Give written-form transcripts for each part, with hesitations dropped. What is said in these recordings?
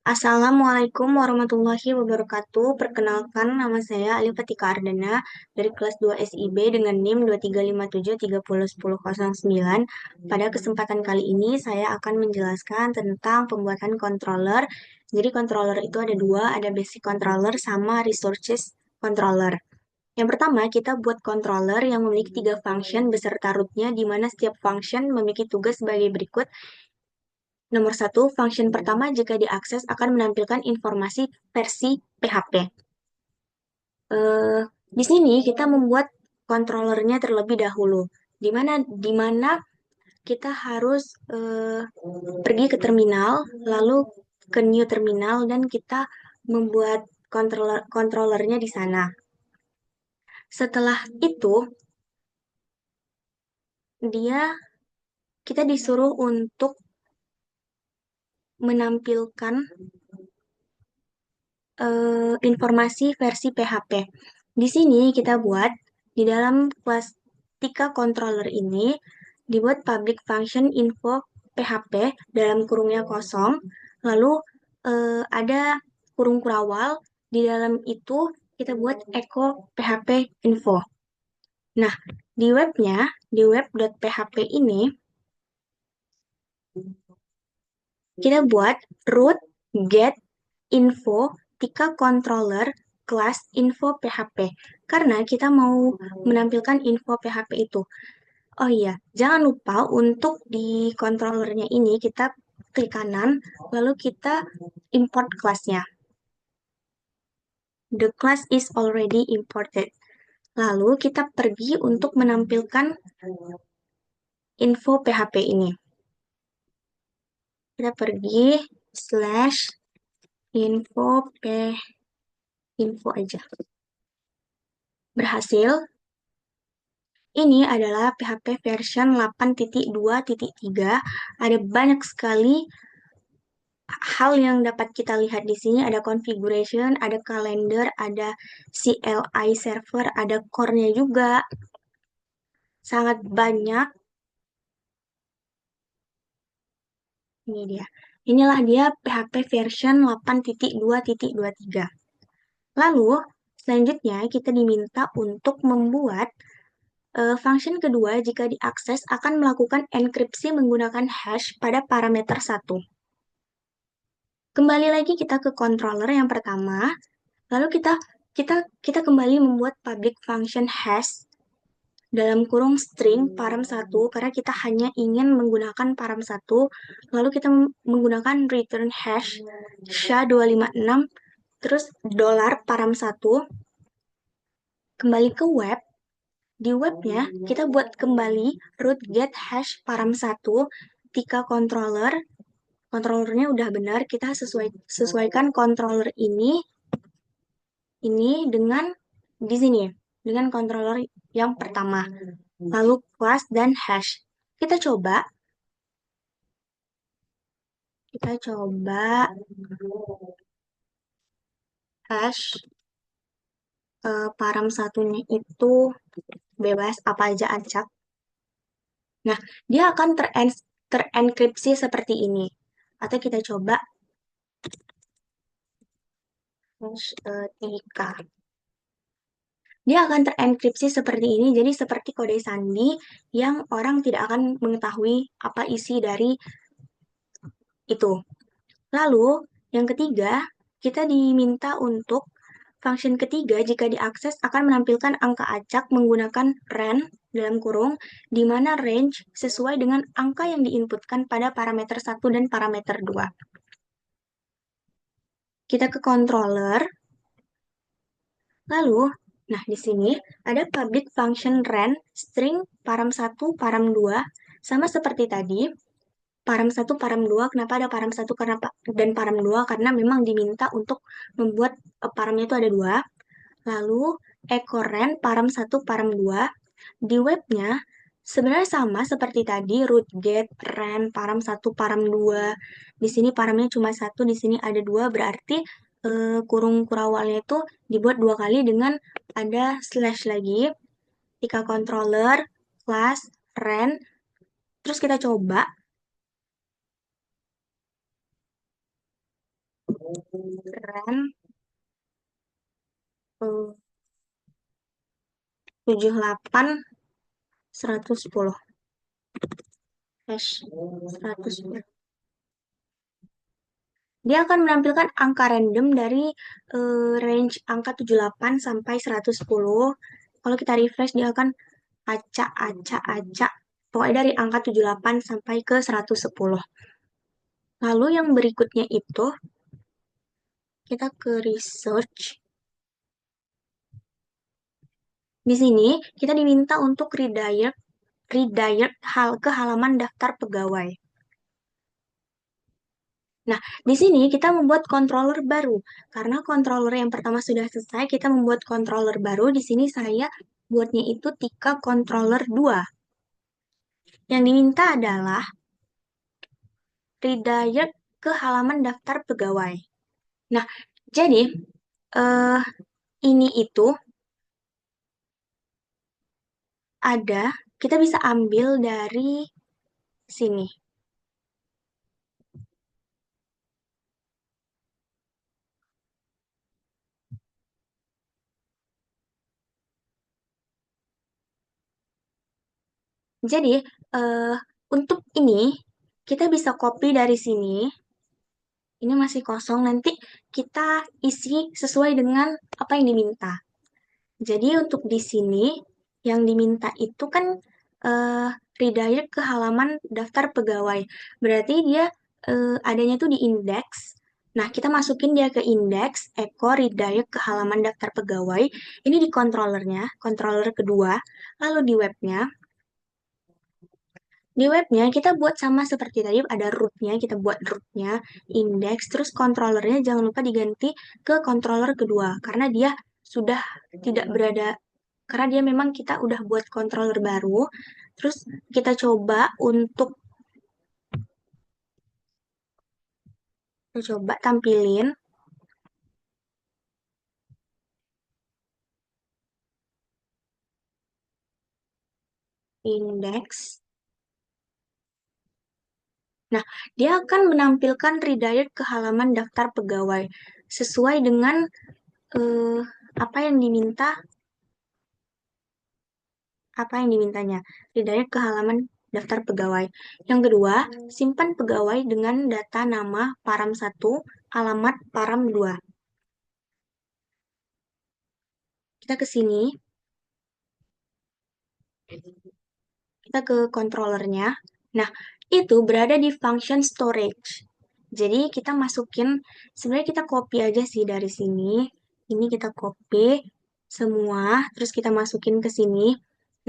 Assalamualaikum warahmatullahi wabarakatuh. Perkenalkan, nama saya Alif Fatika Ardana dari kelas 2 SIB dengan NIM 2357301009. Pada kesempatan kali ini saya akan menjelaskan tentang pembuatan controller. Jadi controller itu ada dua, ada basic controller sama resources controller. Yang pertama, kita buat controller yang memiliki tiga function beserta rootnya, di mana setiap function memiliki tugas sebagai berikut. Nomor satu, function pertama jika diakses akan menampilkan informasi versi PHP. Di sini kita membuat controllernya terlebih dahulu, di mana kita harus pergi ke terminal, lalu ke new terminal dan kita membuat controllernya di sana. Setelah itu, kita disuruh untuk menampilkan informasi versi PHP. Di sini kita buat di dalam kelas Tika controller ini dibuat public function info PHP dalam kurungnya kosong, lalu ada kurung kurawal, di dalam itu kita buat echo PHP info. Nah, di web.php ini kita buat root get info Tika controller kelas info PHP karena kita mau menampilkan info PHP itu. Oh iya, jangan lupa untuk di controllernya ini kita klik kanan, lalu kita import kelasnya. The class is already imported. Lalu kita pergi untuk menampilkan info PHP ini. Kita pergi slash info aja. Berhasil. Ini adalah PHP version 8.2.3. Ada banyak sekali hal yang dapat kita lihat di sini. Ada configuration, ada calendar, ada CLI server, ada core-nya juga. Sangat banyak. Ini dia. Inilah dia PHP version 8.2.23. Lalu, selanjutnya kita diminta untuk membuat function kedua jika diakses akan melakukan enkripsi menggunakan hash pada parameter 1. Kembali lagi kita ke controller yang pertama, lalu kita kembali membuat public function hash dalam kurung string param1 karena kita hanya ingin menggunakan param1, lalu kita menggunakan return hash SHA-256 terus $param1. Kembali ke web. Di webnya, kita buat kembali root get hash param1 Tika controller. Controllernya udah benar, kita sesuaikan controller ini dengan di sini, dengan controller yang pertama. Lalu class dan hash. Kita coba hash param satunya itu bebas apa aja acak. Nah, dia akan terenkripsi seperti ini. Atau kita coba hash Tika. Dia akan terenkripsi seperti ini, jadi seperti kode sandi yang orang tidak akan mengetahui apa isi dari itu. Lalu, yang ketiga, kita diminta untuk function ketiga jika diakses akan menampilkan angka acak menggunakan ren dalam kurung, di mana range sesuai dengan angka yang diinputkan pada parameter 1 dan parameter 2. Kita ke controller. Lalu, nah di sini ada public function ren string param1, param2, sama seperti tadi. Param1, param2, kenapa ada param1 dan param2? Karena memang diminta untuk membuat paramnya itu ada dua. Lalu echo ren param1, param2. Di webnya sebenarnya sama seperti tadi, root get, ren, param1, param2. Di sini paramnya cuma satu, di sini ada dua, berarti kurung kurawalnya itu dibuat dua kali dengan ada slash lagi. Tika controller, class, ren. Terus kita coba. ren 78 110 hash 110. Dia akan menampilkan angka random dari range angka 78 sampai 110. Kalau kita refresh, dia akan acak, acak, acak. Pokoknya dari angka 78 sampai ke 110. Lalu yang berikutnya itu, kita ke research. Di sini, kita diminta untuk redirect ke halaman daftar pegawai. Nah, di sini kita membuat controller baru. Karena controller yang pertama sudah selesai, kita membuat controller baru. Di sini saya buatnya itu Tika controller 2. Yang diminta adalah redirect ke halaman daftar pegawai. Nah, jadi eh, ini itu kita bisa ambil dari sini. Jadi, eh, untuk ini, kita bisa copy dari sini. Ini masih kosong, nanti kita isi sesuai dengan apa yang diminta. Jadi untuk di sini, yang diminta itu kan eh, redirect ke halaman daftar pegawai. Berarti dia adanya tuh di index. Nah, kita masukin dia ke index, echo redirect ke halaman daftar pegawai. Ini di controllernya, controller kedua. Lalu di webnya kita buat sama seperti tadi, ada rootnya, kita buat rootnya, index, terus controllernya jangan lupa diganti ke controller kedua, karena dia sudah tidak berada, karena dia memang kita udah buat controller baru, terus kita coba tampilin index. Nah, dia akan menampilkan redirect ke halaman daftar pegawai sesuai dengan eh, apa yang diminta apa yang dimintanya. Redirect ke halaman daftar pegawai. Yang kedua, simpan pegawai dengan data nama param 1, alamat param 2. Kita ke sini, kita ke controllernya. Nah, itu berada di function storage. Jadi kita masukin, sebenarnya kita copy aja sih dari sini. Ini kita copy semua, terus kita masukin ke sini.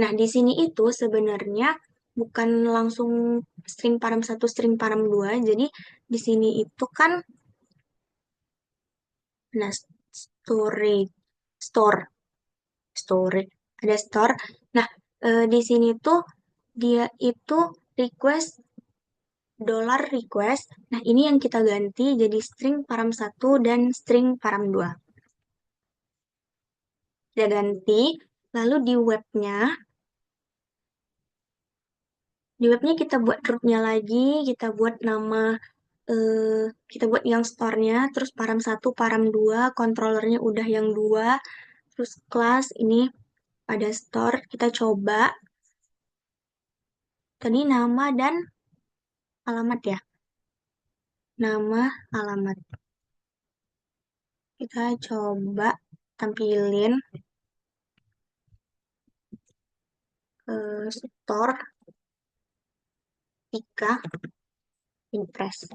Nah, di sini itu sebenarnya bukan langsung string param 1, string param 2. Jadi di sini itu kan, nah, storage, store, storage, ada store. Nah, di sini tuh dia itu request $request. Nah, ini yang kita ganti jadi string param 1 dan string param 2. Kita ganti, lalu di webnya kita buat rootnya lagi, kita buat nama, kita buat yang store-nya, terus param 1, param 2, controllernya udah yang 2, terus kelas ini ada store, kita coba, tadi nama dan alamat ya, nama, alamat. Kita coba tampilin ke store Tika Impress.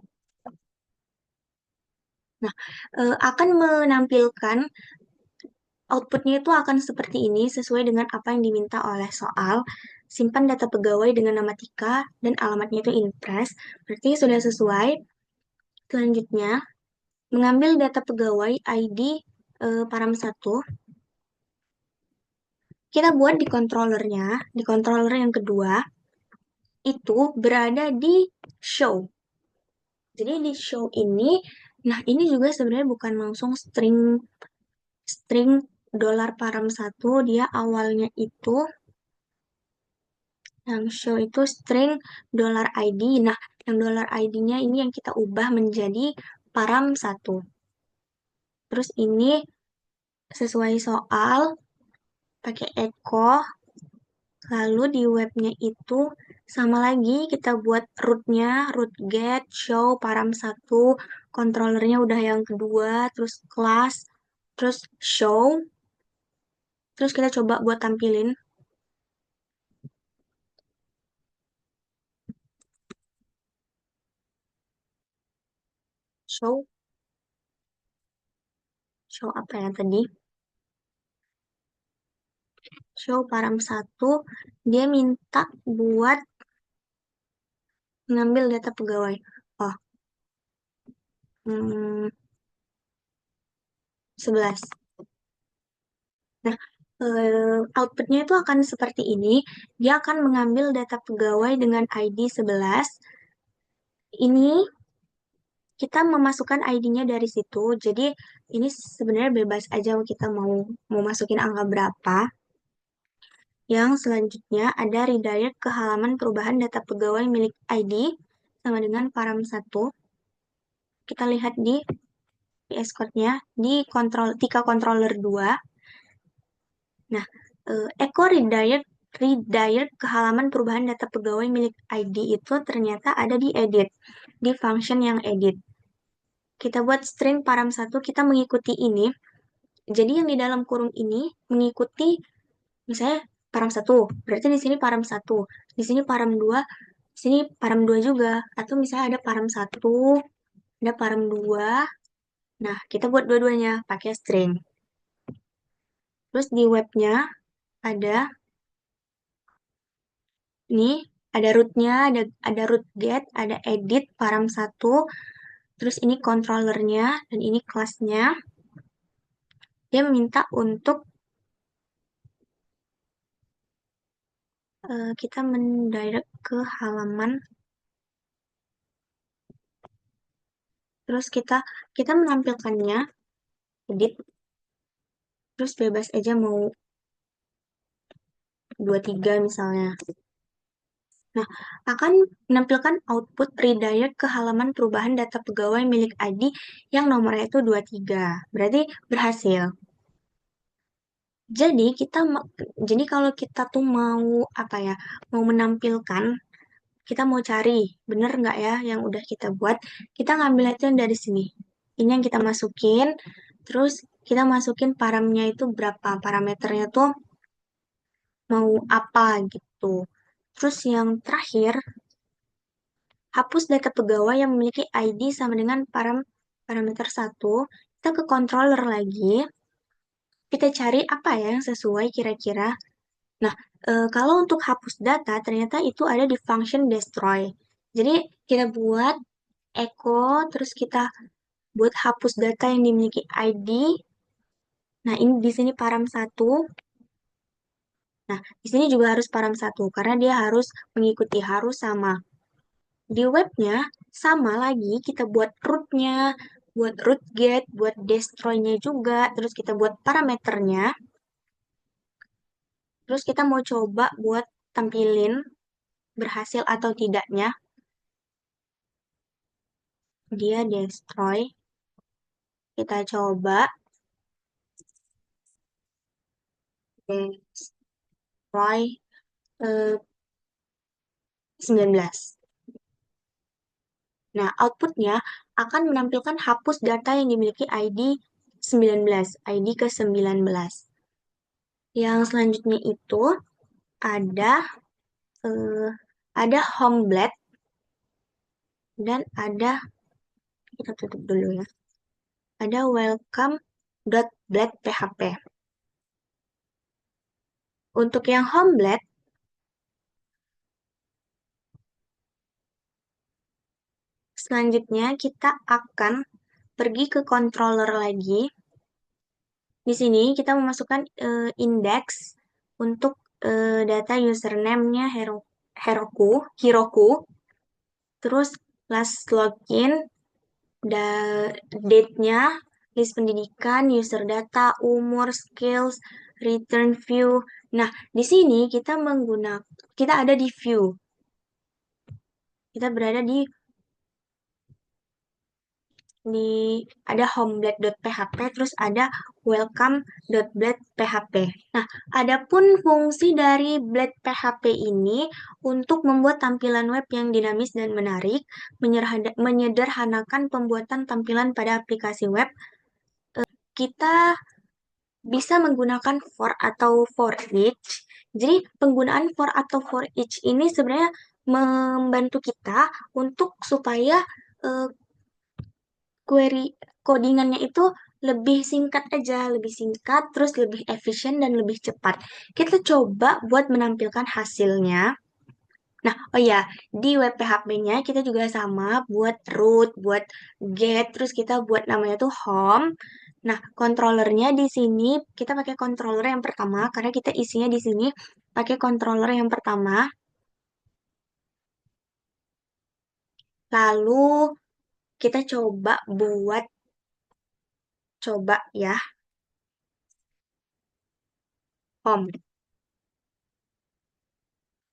Nah, akan menampilkan outputnya itu akan seperti ini sesuai dengan apa yang diminta oleh soal. Simpan data pegawai dengan nama Tika dan alamatnya itu Impress. Berarti sudah sesuai. Selanjutnya, mengambil data pegawai ID param 1. Kita buat di controllernya, di controller yang kedua, itu berada di show. Jadi di show ini, nah ini juga sebenarnya bukan langsung string string $param 1, dia awalnya itu yang show itu string $ID. Nah, yang $ID-nya ini yang kita ubah menjadi param 1. Terus ini sesuai soal, pakai echo. Lalu di webnya itu sama lagi kita buat rootnya, root get, show, param satu, controllernya udah yang kedua, terus class, terus show, terus kita coba buat tampilin show, show apa ya tadi? Show param satu, dia minta buat ngambil data pegawai. Oh, 11. Nah, outputnya itu akan seperti ini. Dia akan mengambil data pegawai dengan ID 11. Ini kita memasukkan ID-nya dari situ. Jadi ini sebenarnya bebas aja kita mau masukin angka berapa. Yang selanjutnya ada redirect ke halaman perubahan data pegawai milik ID sama dengan param satu. Kita lihat di PS Code-nya di Tika controller 2. Nah, echo redirect ke halaman perubahan data pegawai milik ID itu ternyata ada di edit, di function yang edit. Kita buat string param satu, kita mengikuti ini. Jadi yang di dalam kurung ini mengikuti misalnya param satu, berarti di sini param satu, di sini param dua, di sini param dua juga. Atau misalnya ada param satu, ada param dua. Nah, kita buat dua-duanya pakai string. Terus di webnya ada ini, ada rootnya, ada root get, ada edit param satu, terus ini controllernya dan ini kelasnya. Dia meminta untuk kita mendirect ke halaman. Terus kita menampilkannya, edit, terus bebas aja mau 23 misalnya. Nah, akan menampilkan output redirect ke halaman perubahan data pegawai milik ID yang nomornya itu 23. Berarti berhasil. Jadi jadi kalau kita tuh mau apa ya, mau menampilkan, kita mau cari bener nggak ya yang udah kita buat, kita ngambil aja yang dari sini. Ini yang kita masukin, terus kita masukin paramnya itu berapa, parameternya tuh mau apa gitu. Terus yang terakhir, hapus data pegawai yang memiliki ID sama dengan parameter satu. Kita ke controller lagi, kita cari apa ya yang sesuai kira-kira. Nah, kalau untuk hapus data, ternyata itu ada di function destroy. Jadi, kita buat echo, terus kita buat hapus data yang dimiliki ID. Nah, ini di sini param satu. Nah, di sini juga harus param satu, karena dia harus mengikuti, harus sama. Di webnya, sama lagi, kita buat rootnya, buat root get, buat destroy-nya juga, terus kita buat parameternya. Terus kita mau coba buat tampilin berhasil atau tidaknya. Dia destroy. Kita coba destroy 19. Nah, outputnya akan menampilkan hapus data yang dimiliki ID 19, ID ke 19. Yang selanjutnya itu ada eh, ada homeblad dan ada, kita tutup dulu ya. Ada welcome.blad php. Untuk yang homeblad, selanjutnya kita akan pergi ke controller lagi. Di sini kita memasukkan index untuk data username-nya Hiroku, terus last login, date-nya, list pendidikan, user data, umur, skills, return view. Nah, di sini kita ada di view. Kita berada di di ada homeblade.php, terus ada welcome.blade.php. Nah, adapun fungsi dari Blade PHP ini untuk membuat tampilan web yang dinamis dan menarik, menyederhanakan pembuatan tampilan pada aplikasi web. Kita bisa menggunakan for atau for each. Jadi, penggunaan for atau for each ini sebenarnya membantu kita untuk supaya eh, query codingannya itu lebih singkat aja, lebih singkat, terus lebih efisien dan lebih cepat. Kita coba buat menampilkan hasilnya. Nah, oh ya, di web PHP-nya kita juga sama buat root, buat get, terus kita buat namanya tuh home. Nah, controllernya di sini kita pakai controller yang pertama karena kita isinya di sini pakai controller yang pertama. Lalu kita coba ya home.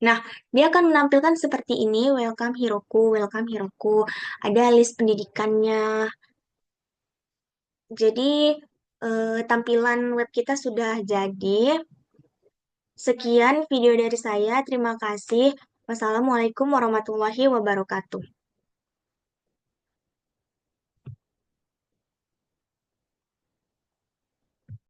Nah, dia akan menampilkan seperti ini, welcome Hiroku, welcome Hiroku. Ada list pendidikannya. Jadi, tampilan web kita sudah jadi. Sekian video dari saya. Terima kasih. Wassalamualaikum warahmatullahi wabarakatuh.